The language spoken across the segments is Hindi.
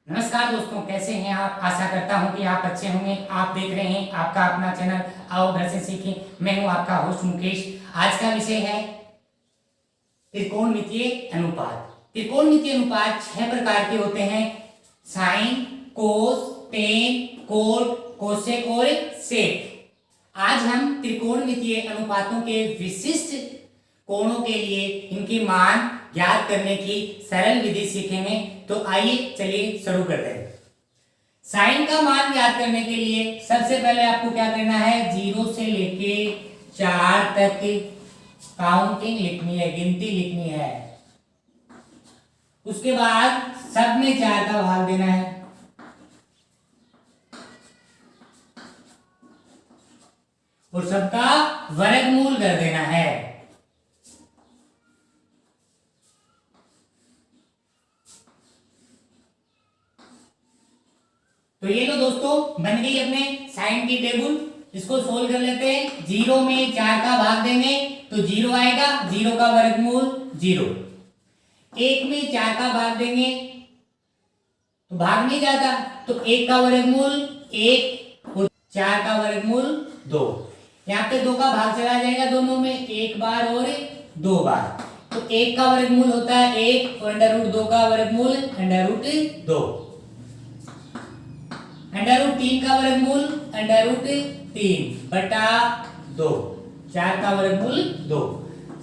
नमस्कार दोस्तों, कैसे हैं आप। आशा करता हूं कि आप अच्छे होंगे। आप देख रहे हैं आपका अपना चैनल आओ घर से सीखें। मैं हूं आपका होस्ट मुकेश। आज का विषय है त्रिकोणमितीय अनुपात। त्रिकोणमितीय अनुपात 6 प्रकार के होते हैं: साइन, कोस, टेन, कोट, कोसेक और सेक। आज हम त्रिकोणमितीय अनुपातों के विशिष्ट कोणों के लिए इनके मान ज्ञात करने की सरल विधि सीखेंगे। तो आइए चलिए शुरू करते हैं। साइन का मान ज्ञात करने के लिए सबसे पहले आपको क्या करना है, 0 से लेके 4 तक काउंटिंग लिखनी है, गिनती लिखनी है। उसके बाद सब में 4 का भाग देना है। और सबका वर्गमूल कर देना है। तो ये लो दोस्तों, बन गई अपने साइन की टेबल। इसको सोल्व कर लेते हैं। 0 में 4 का भाग देंगे तो 0 आएगा, 0 का वर्गमूल 0। 1 में 4 का भाग देंगे तो भाग नहीं जाता, तो 1 का वर्गमूल 1 और 4 का वर्गमूल 2। यहाँ पे 2 का भाग चला जाएगा दोनों में, 1 बार और 2 बार। तो 1 का वर्गमूल होता है 1 और √2 का वर्गमूल √2। √3 का वर्गमूल √3 बटा 2। 4 का वर्गमूल 2।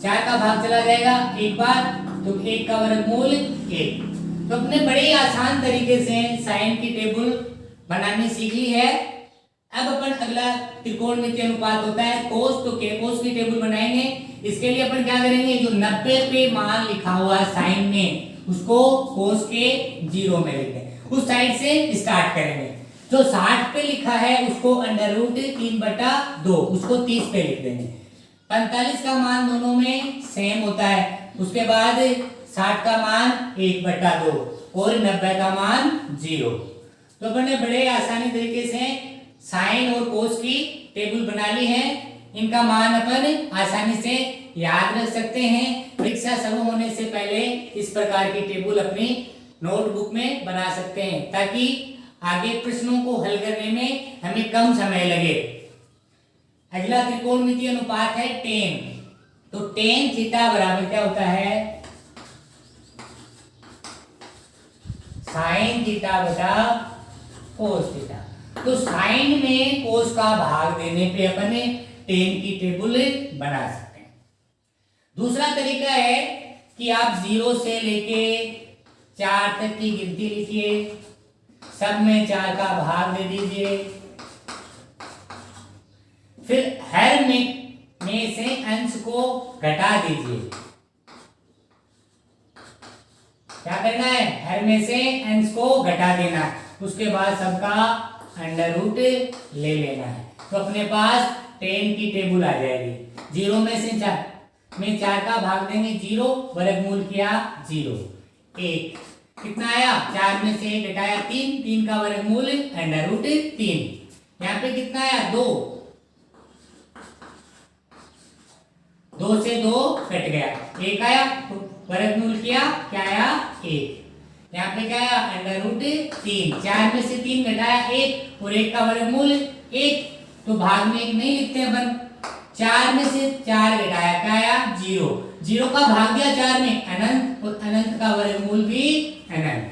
4 का भाग चला जाएगा 1 बार, तो 1 का वर्गमूल 1। तो अपने बड़े आसान तरीके से साइन की टेबल बनानी सीख ली है। अब अपन अगला त्रिकोणमितीय अनुपात होता है कोस। तो कोस की टेबल बनाएंगे। इसके लिए अपन क्या करेंगे, जो 90 पे मान लिखा हुआ है साइन में, उसको कोस के 0 में लिखेंगे। उस साइड से स्टार्ट करेंगे। जो 60 पे लिखा है उसको √3 बटा 2, उसको 30 पे लिख देंगे। 45 का मान दोनों में सेम होता है। उसके बाद 60 का मान 1 बटा 2 और 90 का मान 0। तो अपन ने बड़े आसानी तरीके से साइन और कोस की टेबल बना ली है। इनका मान अपन आसानी से याद रख सकते हैं। परीक्षा शुरू होने से पहले इस प्रकार की टेबल अपनी नोटबुक में बना सकते हैं, ताकि आगे प्रश्नों को हल करने में हमें कम समय लगे। अगला त्रिकोणमितीय अनुपात है टेन। तो टेन थीटा बराबर क्या होता है, साइन थीटा बटा कोस थीटा। तो साइन में कोस का भाग देने पे अपन टेन की टेबल बना सकते हैं। दूसरा तरीका है कि आप 0 से लेके 4 तक की गिनती लिखिए, सब में 4 का भाग दे दीजिए, फिर हर में से अंश को घटा दीजिए। क्या करना है, हर में से अंश को घटा देना है। उसके बाद सबका √, ले लेना है। तो अपने पास 10 की टेबल आ जाएगी। 0 में से 4 का भाग देंगे 0, वर्गमूल किया 0। 1 कितना आया, 4 में से 1 घटाया 3, 3 का वर्गमूल √3। यहाँ पे कितना आया 2, 2 से 2 कट गया, 1 आया, तो वर्गमूल किया, क्या आया 1। यहाँ पे क्या आया √3। 4 में से 3 घटाया 1 और 1 का वर्गमूल 1। तो भाग में 1 नहीं लिखते अपन। 4 में से 4 घटाया, क्या आया 0। 0 का भाग दिया 4 में, अनंत, और अनंत का वर्गमूल भी अनंत।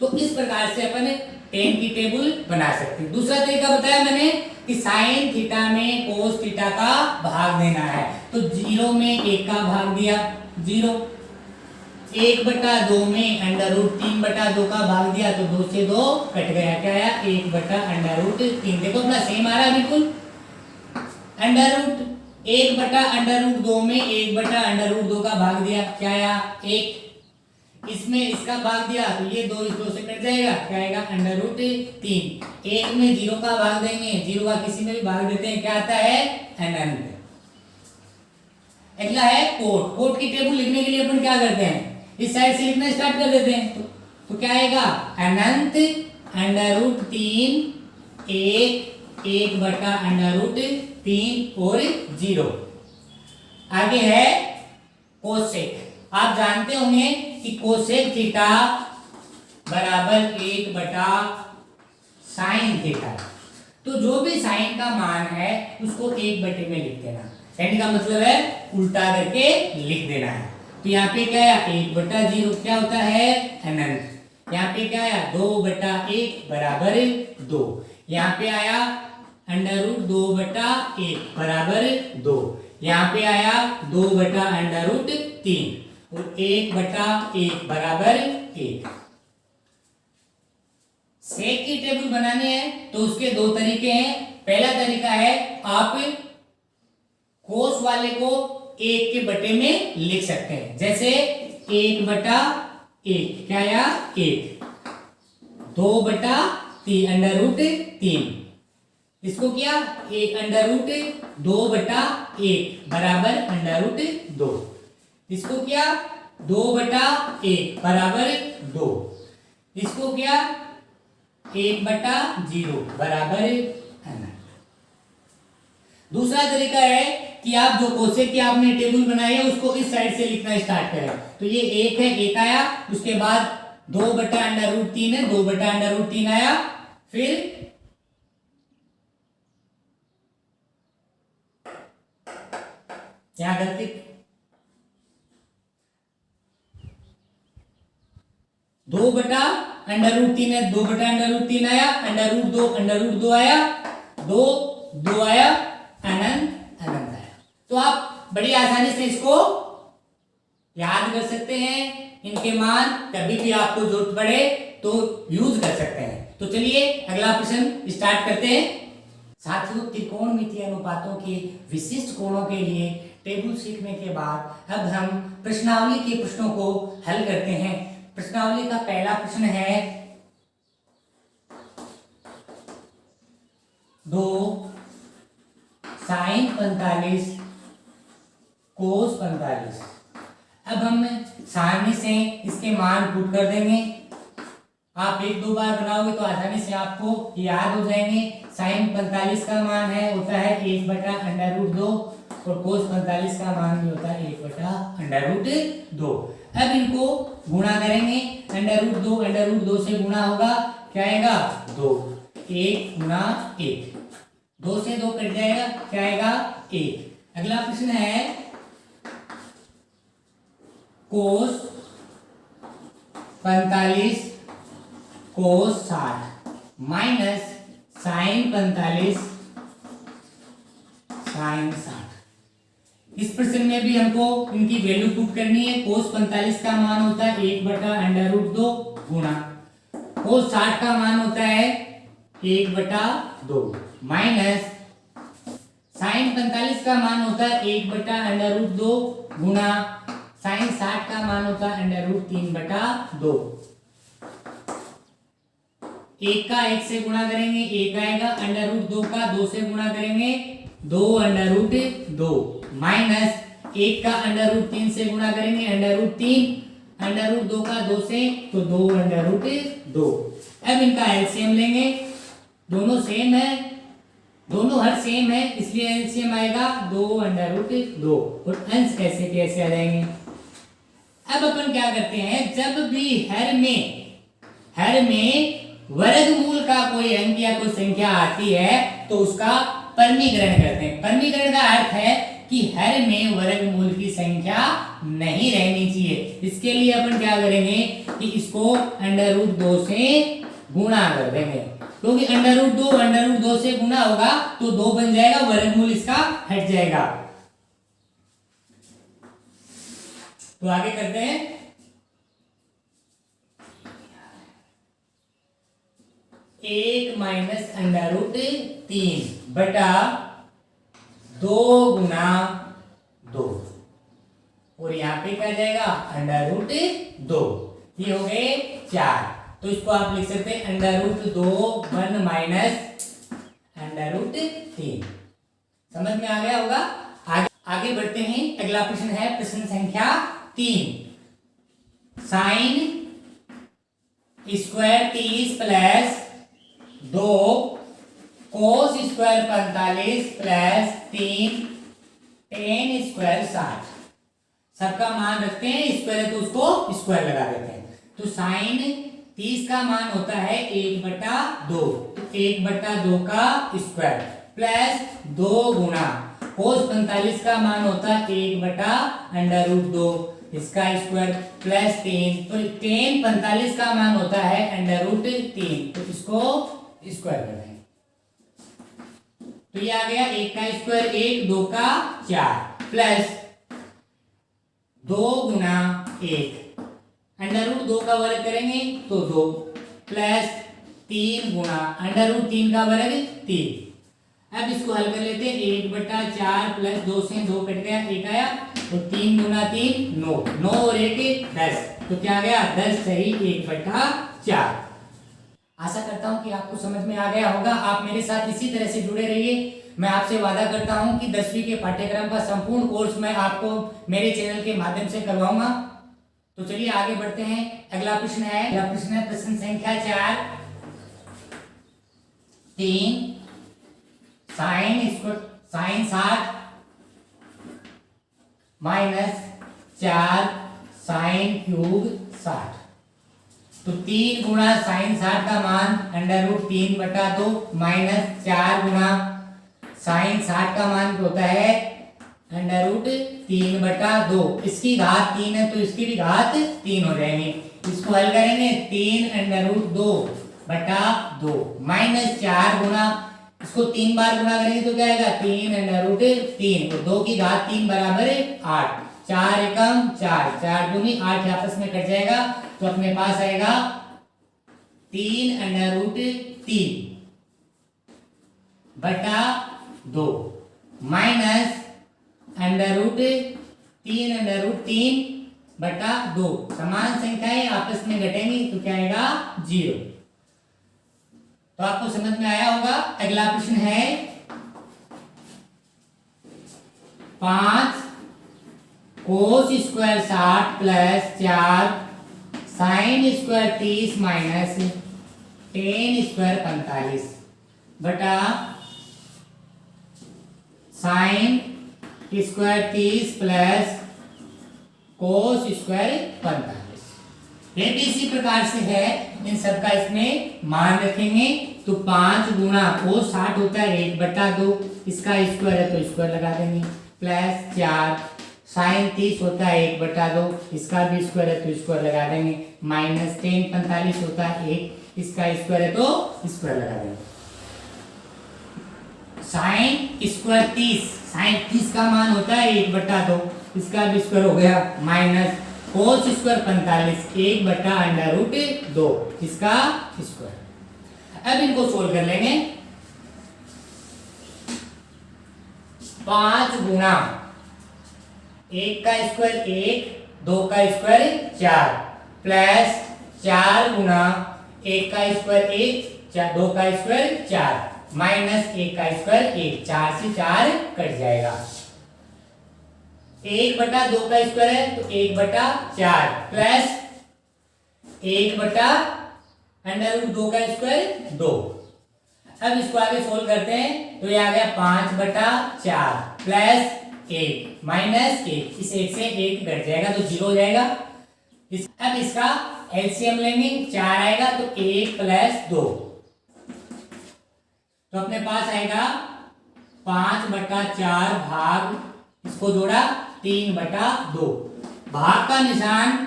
तो इस प्रकार से अपन 10 की टेबल बना सकते हैं। दूसरा तरीका बताया मैंने कि साइन थीटा में कोस थीटा का भाग देना है। तो 0 में 1 का भाग दिया 0, 1 बटा 2 में √3 बटा 2 का भाग दिया, तो 2 से 2 कट गया, क्या आया 1 बटा √3। देखो अपना सेम आ रहा है बिल्कुल। 1 बटा √2 में 1 बटा √2 का भाग दिया, क्या आया 1। इसमें इसका भाग दिया तो ये 2 इस 2 से कट जाएगा, क्या आएगा √3। 1 में 0 का भाग देंगे, 0 का किसी में भी भाग देते हैं, क्या आता है अनंत। अगला है कोट। कोट की टेबल लिखने के लिए अपन क्या करते हैं, इस साइड से लिखना स्टार्ट कर देते हैं। तो क्या आएगा अनंत √3, 1 बटा √3 और 0। आगे है कोसेक। आप जानते होंगे कि कोसेक थीटा बराबर 1/sin θ। तो जो भी साइन का मान है उसको 1/, में लिख देना। साइन का मतलब है उल्टा करके लिख देना है। तो यहाँ पे क्या है 1/0 क्या होता है अनंत। यहाँ पे क्या आया 2/1 बराबर 2। यहाँ पे आया √2/1 बराबर 2। यहाँ पे आया 2/√3 और 1/1 बराबर 1। सेक की टेबल बनानी है तो उसके दो तरीके हैं। पहला तरीका है आप कोस वाले को 1 के बटे में लिख सकते हैं, जैसे 1/1 क्या आया 1, 2/3 √3। इसको क्या 1/2/1 बराबर √2। इसको क्या 2/1 बराबर 2। इसको क्या 1/0 बराबर अनंत। दूसरा तरीका है कि आप जो कोसेक की आपने टेबल बनाई है उसको इस साइड से लिखना स्टार्ट करें। तो ये 1 है, 1 आया, उसके बाद 2/√3 है, 2/√3 आया, फिर क्या गलती 2/√3 है, 2/√3 आया, √2 आया, 2 आया, अनंत आया। तो आप बड़ी आसानी से इसको याद कर सकते हैं। इनके मान कभी भी आपको जरूरत पड़े तो यूज कर सकते हैं। तो चलिए अगला प्रश्न स्टार्ट करते हैं। साथियों, त्रिकोणमितीय अनुपातों के विशिष्ट कोणों के लिए टेबल सीखने के बाद अब हम प्रश्नावली के प्रश्नों को हल करते हैं। प्रश्नावली का पहला प्रश्न है 2 sin 45 cos 45। अब हम सामने से इसके मान पुट कर देंगे। आप 1-2 बार बनाओगे तो आसानी से आपको याद हो जाएंगे। sin 45 का मान है होता है 1/√2 और cos 45 का मान भी होता है 1/√2। अब इनको गुणा करेंगे। √2 से गुणा होगा, क्या आएगा 2, 1 गुणा 1, 2 से 2 कट जाएगा, क्या आएगा 1। अगला प्रश्न है cos 45 cos 60 minus sin 45 sin 60। इस प्रश्न में भी हमको इनकी वैल्यू पुट करनी है। cos 45 का मान होता है 1/√2 गुणा cos 60 का मान होता है 1/2 माइनस sin 45 का मान होता है 1/√2 गुणा sin 60 का मान होता है √3/2। 1 का 1 से गुणा करेंगे 1 आएगा, √2 का 2 से गुणा करेंगे 2/2 माइनस 1 का √3 से गुणा करेंगे √2 का 2 से तो 2/2। अब इनका एलसीएम लेंगे, दोनों सेम है, दोनों हर सेम है, इसलिए एलसीएम आएगा 2/2 और अंश ऐसे के ऐसे आ जाएंगे। अब अपन क्या करते हैं, जब भी हर में वर्गमूल का कोई अंक या कोई संख्या आती है तो उसका परमीकरण करते हैं। परमीकरण का अर्थ है कि हर में वर्गमूल की संख्या नहीं रहनी चाहिए। इसके लिए अपन क्या करेंगे कि इसको √2 से गुणा कर देंगे, क्योंकि √2 से गुणा होगा तो 2 बन जाएगा, वर्गमूल इसका हट जाएगा। तो आगे करते हैं 1 माइनस √3 बटा 2 गुना 2 और यहाँ पे क्या जाएगा √2, ये हो गए 4। तो इसको आप लिख सकते हैं √2 1 माइनस √3। समझ में आ गया होगा। आगे बढ़ते हैं। अगला प्रश्न है प्रश्न संख्या 3। sin square 30 plus 2 cos square 45 plus 3 tan square 60। सबका मान रखते हैं, स्क्वायर है तो उसको स्क्वायर लगा देते हैं। तो sin 30 का मान होता है 1/2, तो 1/2 का स्क्वायर प्लस 2 गुना cos 45 का मान होता है 1/√2 इसका स्क्वायर प्लस 3, तो tan 45 का मान होता है √3, तो इसको स्क्वायर कर देंगे। तो ये आ गया 1 का स्क्वायर 1, 2 का 4 प्लस 2 गुना 1, √2 का वर्ग करेंगे तो 2 प्लस 3 गुना √3 का वर्ग 3। अब इसको हल कर लेते हैं। 1/4 प्लस 2 से 2 कट गया, 1 आया, तो 3 गुना 3 9, 9 और 1 10, तो क्या गया 10 सही 1/4। आशा करता हूं कि आपको समझ में आ गया होगा। आप मेरे साथ इसी तरह से जुड़े रहिए। मैं आपसे वादा करता हूं कि 10वीं के पाठ्यक्रम का संपूर्ण कोर्स मैं आपको मेरे चैनल के माध्यम से करवाऊंगा। तो चलिए आगे बढ़ते हैं। अगला प्रश्न है प्रश्न संख्या 4, 3 साइन 60 माइनस 4 साइन क्यूब 60, तो 3 गुना साइन 60 का मान √3/2 माइनस 4 गुना साइन 60 का मान होता है √3/2। इसकी घात 3 है तो इसकी भी घात 3 हो जाएंगे। इसको हल करेंगे 3√2/2 माइनस 4 गुना, इसको 3 बार गुना करेंगे तो क्या आएगा 3√3, और 2 की घात 3 बराबर 8, 4 एकम 4, 4 दूनी 8 आपस में कट जाएगा, तो अपने पास आएगा 3√3/2 माइनस √3/2। समान संख्याएं आपस में घटेंगी तो क्या आएगा 0। तो आपको समझ में आया होगा। अगला प्रश्न है 5 cos square 60 plus 4 sine square 30 minus tan square 45 बटा sine square 30 plus cos square 45। ये भी इसी प्रकार से है, इन सबका इसमें मान रखेंगे। तो 5 गुना cos 60 होता है 1/2, इसका स्क्वायर है तो स्क्वायर लगा देंगे, प्लस 4 साइन 30 होता है 1/2, इसका भी स्क्वायर है तो स्क्वायर लगा देंगे, माइनस tan 45 होता है 1, इसका स्क्वायर है तो स्क्वायर लगा देंगे। साइन स्क्वायर 30 का मान होता है 1/2, इसका भी स्क्वायर हो गया, माइनस cos स्क्वायर 45 1/√2, इसका स्क्वायर। अब इनको सोल्व कर लेंगे। 5 गुना 1 का स्क्वायर 1, 2 का स्क्वायर 4, प्लस 4 गुना 1 का स्क्वायर 1, 2 का स्क्वायर 4, माइनस 1 का स्क्वायर 1, 4 से 4 कट जाएगा। 1/2 का स्क्वायर है तो 1/4 प्लस 1/√2 का स्क्वायर 2। अब इसको आगे सोल्व करते हैं तो ये आ गया 5/4 प्लस 1 माइनस 1, इस 1 से 1 कट जाएगा तो 0 हो जाएगा। अब इसका एलसीएम लेंगे, 4 आएगा तो 1 प्लस 2, तो अपने पास आएगा 5/4 भाग, इसको जोड़ा 3/2। भाग का निशान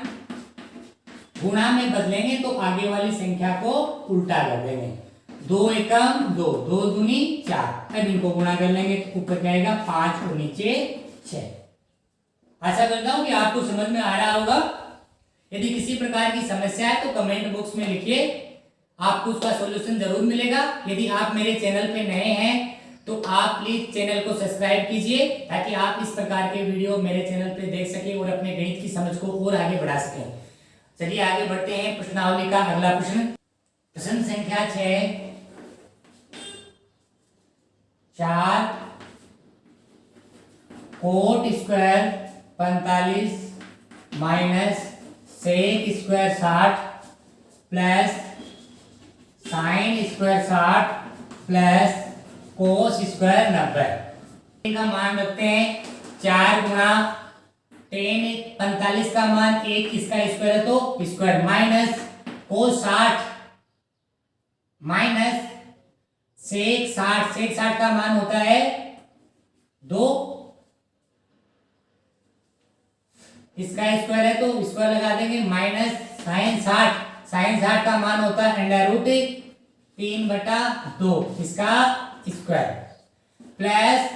गुणा में बदलेंगे तो आगे वाली संख्या को उल्टा कर देंगे। 2 एकम 2, 2 दूनी 4। अब इनको गुणा कर लेंगे तो ऊपर क्या आएगा 5 और नीचे 6। आशा करता हूं कि आपको समझ में आ रहा होगा। यदि किसी प्रकार की समस्या है तो कमेंट बॉक्स में लिखिए, आपको उसका सॉल्यूशन जरूर मिलेगा। यदि आप मेरे चैनल पे नए हैं तो आप प्लीज चैनल को सब्सक्राइब कीजिए ताकि आप इस प्रकार के वीडियो मेरे चैनल पे देख सकें और अपने गणित की समझ को और आगे बढ़ा सकें। चलिए आगे बढ़ते हैं प्रश्नावली का अगला प्रश्न। प्रश्न संख्या 6, 4 cot square 45 minus sec square 60 plus sine square 60 plus cos square 90 का मान रखते हैं। 4 गुणा tan 45 का मान 1, इसका स्क्वायर है तो square, minus cos 60 minus sec 60, sec 60 का मान होता है 2, इसका स्क्वायर है तो स्क्वायर लगा देंगे, माइनस साइन 60, साइन 60 का मान होता है अंडर रूट 3/2, इसका स्क्वायर, प्लस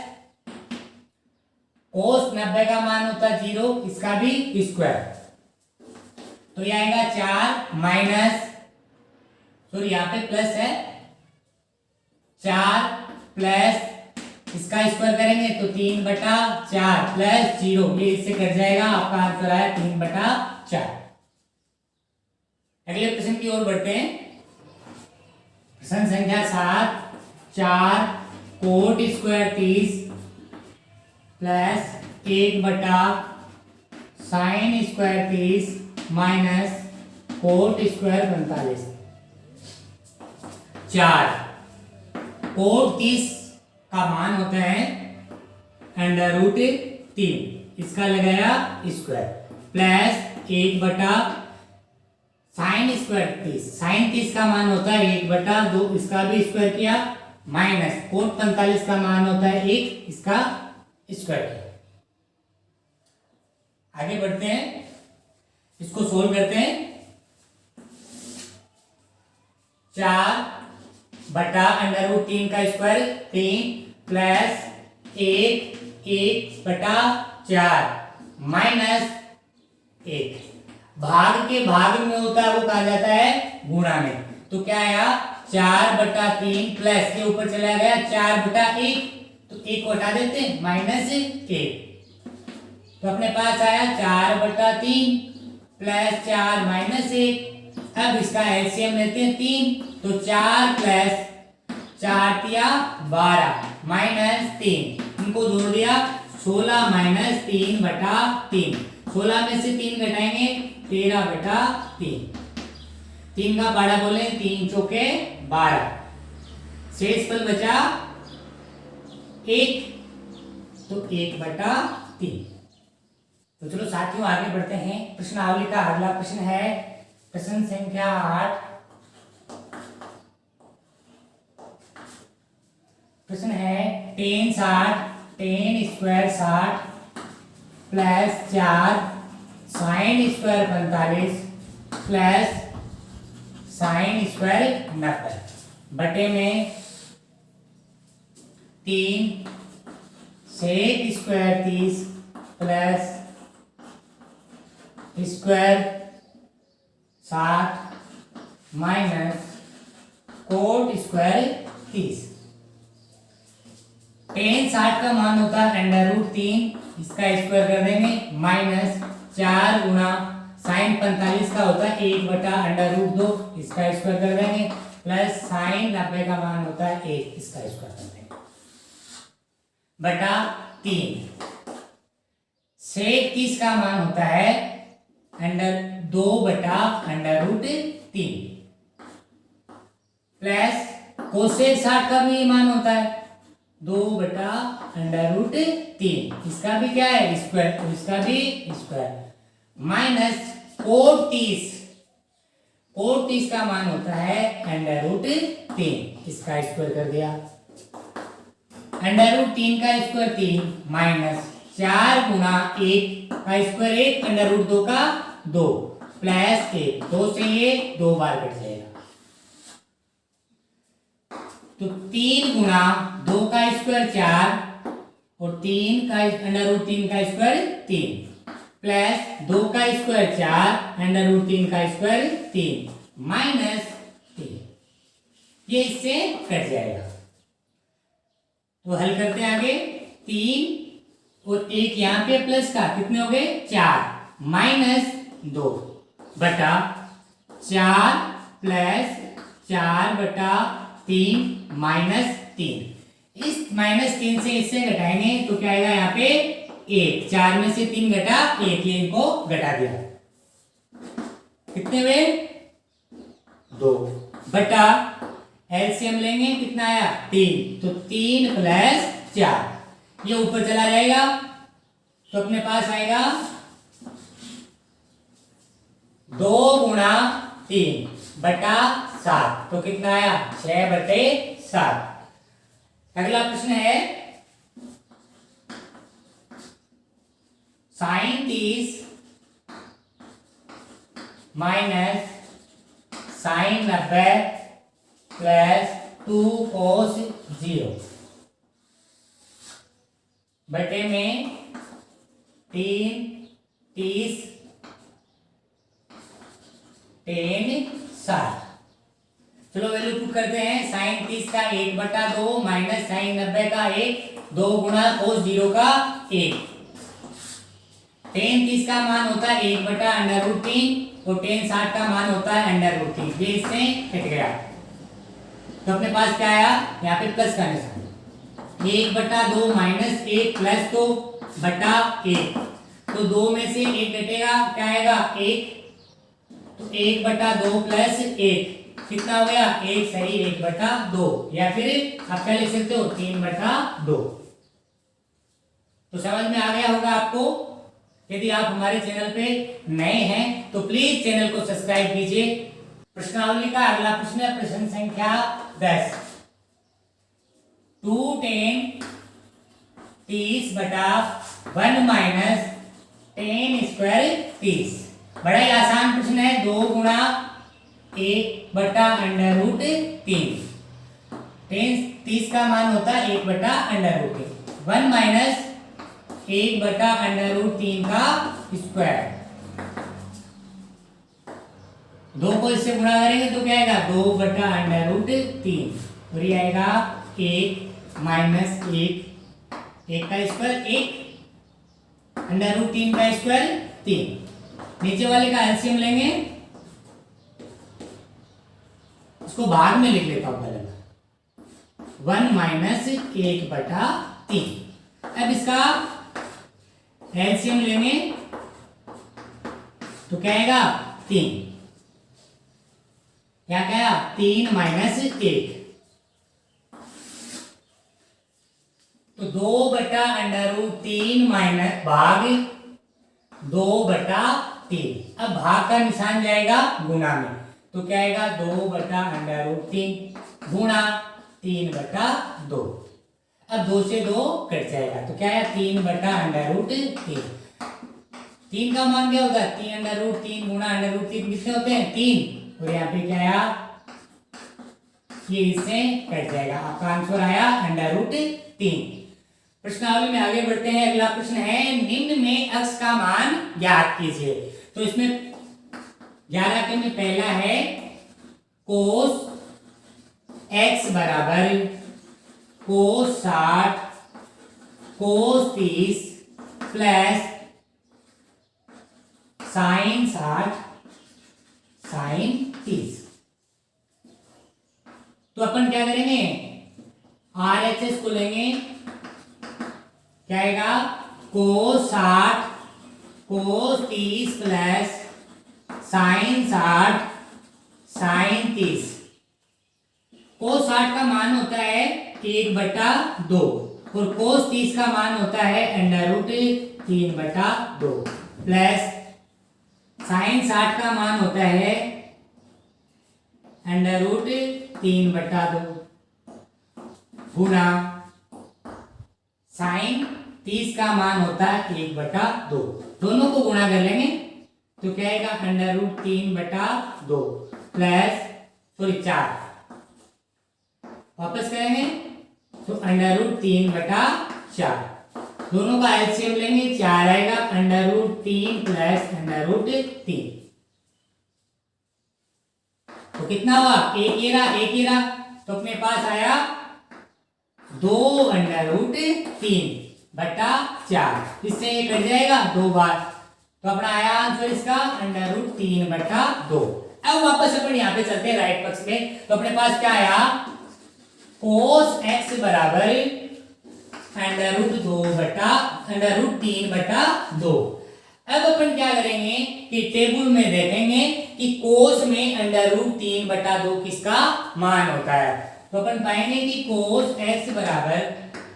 कोस 90 का मान होता है 0, इसका भी स्क्वायर। तो ये आएगा 4 माइनस, सॉरी यहाँ पे प्लस है, 4 प्लस इसका स्क्वायर करेंगे तो 3/4 प्लस 0, ये इससे कट जाएगा, आपका आंसर आया 3/4। अगले प्रश्न की ओर बढ़ते हैं। प्रश्न संख्या 7, 4 कोट स्क्वायर 30 प्लस 1/साइन square 30 minus cot square 45। 4 cot 30 का मान होता है अंडर रूट 3, इसका लगाया स्क्वायर, प्लस 1/साइन स्क्वायर 30, साइन 30 का मान होता है 1/2, इसका भी स्क्वायर किया, माइनस कोट 45 का मान होता है 1, इसका स्क्वायर किया। आगे बढ़ते हैं, इसको सोल्व करते हैं। 4/√3 का स्क्वायर 3 प्लस 1/4 माइनस 1, भाग के भाग में होता है वो कहा जाता है गुणा में, तो क्या आया 4/3 प्लस के ऊपर चला गया 4/1, तो 1 को हटा देते हैं, माइनस 1, तो अपने पास आया 4/3 प्लस 4 माइनस 1। अब इसका एलसीएम लेते हैं 3, तो 4 प्लस 4 तिया 12 माइनस 3, इनको जोड़ दिया 16 माइनस 3/3, 16 में से 3 घटाएंगे 13/3, 3 का पाड़ा बोले 3 चौके 12, शेषफल बचा 1, तो 1/3। तो चलो साथियों आगे बढ़ते हैं। प्रश्नावली का अगला प्रश्न है प्रश्न संख्या 8। प्रश्न है tan 60 tan square 60 plus 4 sine square 45 plus sine square 90 बटे में 3 sec square 30 plus square 60 minus cot square 30। tan 60 का मान होता है अंडर√3, इसका स्क्वायर कर देंगे, माइनस 4 गुणा साइन 45 का होता है 1/√2, इसका स्क्वायर कर देंगे, प्लस साइन 90 का मान होता है 1, इसका स्क्वायर कर देंगे, बटा 3 सेक 30 का मान होता है (2/√3) प्लस कोसेक 60 का भी मान होता है 2/√3, इसका भी क्या है स्क्वायर, तो इसका भी स्क्वायर, माइनस कोट 30 का मान होता है (√3), इसका स्क्वायर कर दिया, (√3) का स्क्वायर 3 माइनस 4 गुणा 1 का स्क्वायर 1 (√2) का 2 प्लस 1, 2 से ये 2 बार कट जाएगा, तो 3 गुणा 2 का स्क्वायर 4 और 3 का (√3) का स्क्वायर 3 प्लस 2 का स्क्वायर 4 (√3) का स्क्वायर 3 माइनस 3, ये इससे कट जाएगा। तो हल करते हैं आगे, 3 और 1 यहाँ पे प्लस का कितने हो गए 4 माइनस 2 बटा 4 प्लस 4/3 माइनस 3, इस माइनस 3 से इससे घटाएंगे तो क्या आएगा यहाँ पे 1, 4 में से 3 घटा 1, ये इनको घटा दिया, कितने हुए 2 बटा एलसीएम लेंगे कितना आया 3, तो 3 प्लस 4 ये ऊपर चला जाएगा, तो अपने पास आएगा 2 गुणा 3 बटा 7, तो कितना आया 6/7। अगला प्रश्न है sin 30 minus sin 90 plus 2 cos 0 बटे में 3 30 10 60। चलो वैल्यू पुट करते हैं। sin 30 का 1/2 माइनस sin 90 का 1, 2 गुणा cos 0 का 1। tan 30 का मान होता है 1/√3 और tan 60 का मान होता है √3। ये इससे कट गया तो अपने पास क्या आया, यहाँ पे प्लस का निशान। 1/2 माइनस 1 प्लस 2 बटा 1, तो 2 में से 1 घटेगा, क्या आएगा 1, तो 1/2 प्लस 1 कितना हो गया 1 सही 1/2, या फिर आप क्या लिख सकते हो 3/2। तो समझ में आ गया होगा आपको। यदि आप हमारे चैनल पे नए हैं तो प्लीज चैनल को सब्सक्राइब कीजिए। प्रश्नावली का अगला प्रश्न है प्रश्न संख्या 10। 2 tan 30/1 माइनस tan स्क्वायर 30। बड़ा ही आसान प्रश्न है। 2 गुणा 1/√3। tan 30 का मान होता है 1/√3। 1 माइनस 1/√3 का स्क्वायर। 2 को इससे गुणा करेंगे तो क्या आएगा 2/√3, और ये आएगा 1 माइनस 1 का स्क्वायर 1, √3 का स्क्वायर 3। नीचे वाले का एलसीएम लेंगे, इसको भाग में लिख लेता हूं पहले। 1 माइनस 1/3। अब इसका एलसीएम लेंगे तो क्या आएगा 3। क्या क्या 3 माइनस 1, तो 2/√3 माइनस भाग 2/3। अब भाग का निशान जाएगा गुणा में, तो क्या आएगा 2/√3 गुणा 3/2। अब 2 से 2 कट जाएगा, तो क्या है 3/√3। 3 का मान क्या होगा 3/√3 गुणा √3 कितने होते हैं 3, और यहाँ पे क्या आया ये इससे कट जाएगा। आपका आंसर आया √3। प्रश्नावली में आगे बढ़ते हैं। अगला प्रश्न है निम्न में x का मान ज्ञात कीजिए। तो इसमें 11 के में पहला है cos x बराबर cos 60 cos 30 plus sin 60 sin 30। तो अपन क्या करेंगे RHS को लेंगे, क्या आएगा cos 60 cos 30 plus sin 60 sin 30। cos 60 का मान होता है 1/2 और cos 30 का मान होता है √3/2 प्लस sin 60 का मान होता है √3/2 गुणा sin 30 का मान होता है 1/2। दोनों को गुणा कर लेंगे तो क्या आएगा √3/2 प्लस 4। वापस करेंगे तो √3/4। दोनों का एलसीएम लेंगे 4 आएगा √3 प्लस √3। तो कितना हुआ एक ही रहा, तो अपने पास आया 2√3/4। इससे ये कट जाएगा 2 बार, तो अपना आया आंसर इसका √3/2। अब वापस अपन यहाँ पे चलते हैं राइट पक्ष में। तो अपने पास क्या आया cos x बराबर √3/2। अब अपन क्या करेंगे कि टेबल में देखेंगे कि cos में √3/2 किसका मान होता है। तो अपन पाएंगे कि cos x बराबर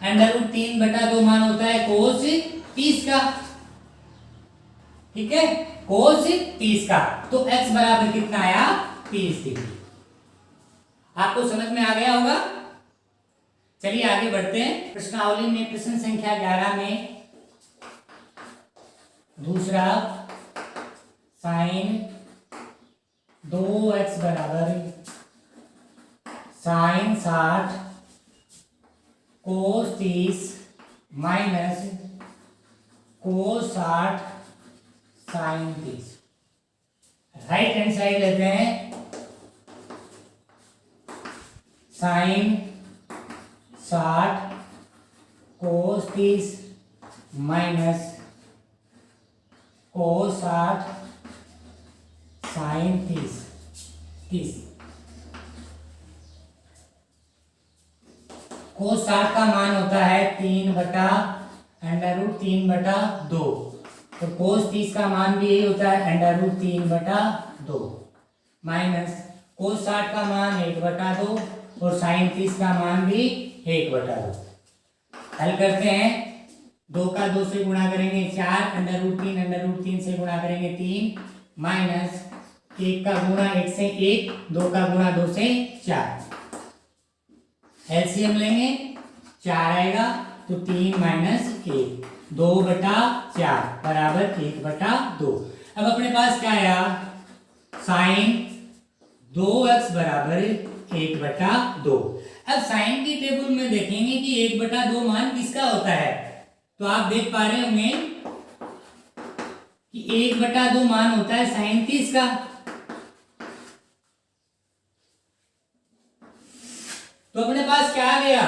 √3/2 मान होता है cos 30 का। ठीक है cos 30 का। तो x बराबर कितना आया 30 डिग्री। आपको समझ में आ गया होगा। चलिए आगे बढ़ते हैं। प्रश्नावली में प्रश्न संख्या 11 में दूसरा साइन 2x बराबर sine 60 cos 30 minus cos 60 sine 30। Right hand side लेते हैं। Sine 60 cos 30 minus cos 60 sine 30। Cos 60 का मान होता है 3/√3/2। तो कोस 30 का मान भी यही होता है √3/2 माइनस कोस 60 का मान 1/2 और साइन 30 का मान भी 1/2। हल करते हैं। 2 का 2 से गुणा करेंगे 4, √3 से गुणा करेंगे 3 माइनस 1 का गुणा 1 से 1, 2 का गुणा 2 से 4। एलसीएम लेंगे 4 आएगा तो 3 माइनस 1 2/4 बराबर 1/2। अब अपने पास क्या आया साइन 2x बराबर 1/2। अब साइन की टेबल में देखेंगे कि 1/2 मान किसका होता है। तो आप देख पा रहे होंगे कि 1/2 मान होता है साइन 30 का। तो अपने पास क्या आ गया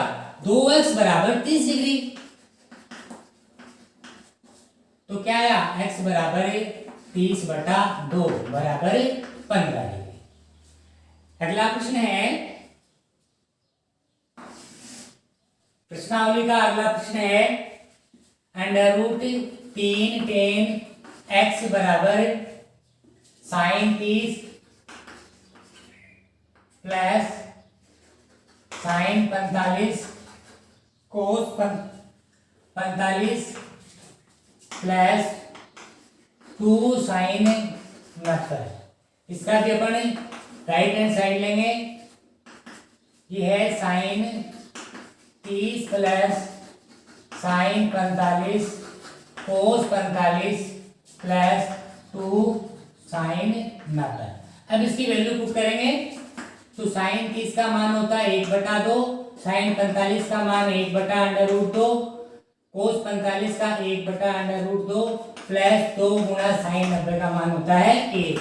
2x बराबर 30 डिग्री। तो क्या आया x बराबर 30/2 बराबर 15 डिग्री। अगला प्रश्न है प्रश्नावली का अगला प्रश्न है √3 tan x बराबर साइन 30 प्लस साइन 45 कोस 45 प्लस 2 साइन 69। इसका भी अपन राइट हैंड साइड लेंगे। ये है साइन 30 प्लस साइन 45 कोस 45 प्लस 2 साइन 69। अब इसकी वैल्यू पुट करेंगे तो साइन 30 का मान होता है 1/2, साइन 45 का मान 1/√2, कोस 45 का 1/√2 प्लस 2 गुणा साइन 90 का मान होता है 1।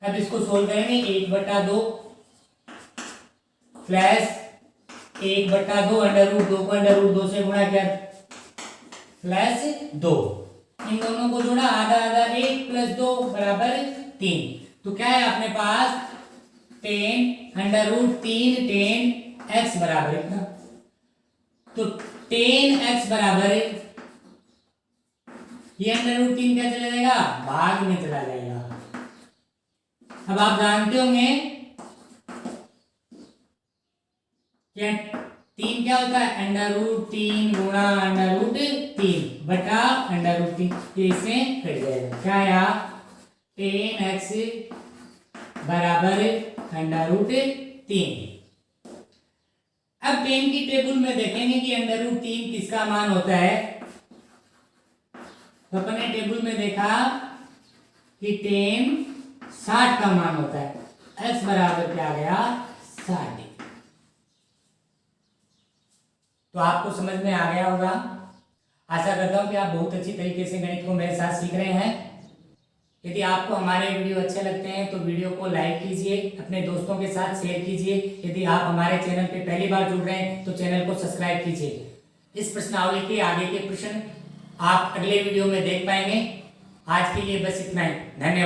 अब इसको सोल्व करेंगे 1/2 प्लस 1/2 √2 को √2 से गुणा किया प्लस 2। इन दोनों को जोड़ा आधा आधा 1 प्लस 2 बराबर 3। तो क्या है अपने पास tan x बराबर इतना। तो tan x बराबर ये √3 क्या चला जाएगा भाग में चला जाएगा। अब आप जानते होंगे कि 3 क्या होता है √3 गुणा √3 बटा √3। ये इसमें कट जाएगा। क्या आया tan x बराबर √3। अब tan की टेबल में देखेंगे कि √3 किसका मान होता है। तो अपन ने टेबल में देखा कि tan 60 का मान होता है। x बराबर क्या आ गया 60। तो आपको समझ में आ गया होगा। आशा करता हूं कि आप बहुत अच्छी तरीके से गणित को मेरे साथ सीख रहे हैं। यदि आपको हमारे वीडियो अच्छे लगते हैं तो वीडियो को लाइक कीजिए, अपने दोस्तों के साथ शेयर कीजिए। यदि आप हमारे चैनल पे पहली बार जुड़ रहे हैं तो चैनल को सब्सक्राइब कीजिए। इस प्रश्नावली के आगे के प्रश्न आप अगले वीडियो में देख पाएंगे। आज के लिए बस इतना ही। धन्यवाद।